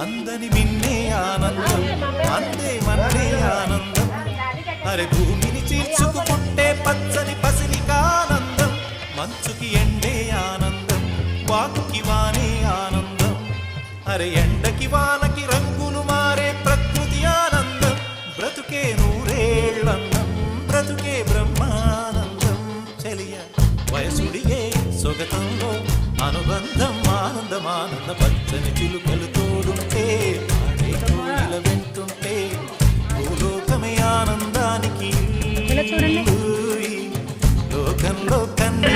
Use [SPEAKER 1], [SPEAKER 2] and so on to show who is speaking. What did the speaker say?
[SPEAKER 1] అందని మిన్నే ఆనందం, అందే మన్నే ఆనందం. అరే భూమిని చీల్చుకు పుట్టే పచ్చని పసిలికానందం, మంచుకి ఎండే ఆనందం, వాకుకి వానే ఆనందం. అరే ఎండకి వానకి రంగులు మారే ప్రకృతి ఆనందం. బ్రతుకే నూరేళ్ళన్నం, బ్రతుకే బ్రహ్మానందం. చెలియ వయసుడిగే సొగతంలో అనుబంధం, ఆనందమానంద. పచ్చని చిలుకలు తోడుంటే, ఆడే కోయిల వెంటుంటే, భూలోకమే ఆనందానికి లోకంలో కన్నా.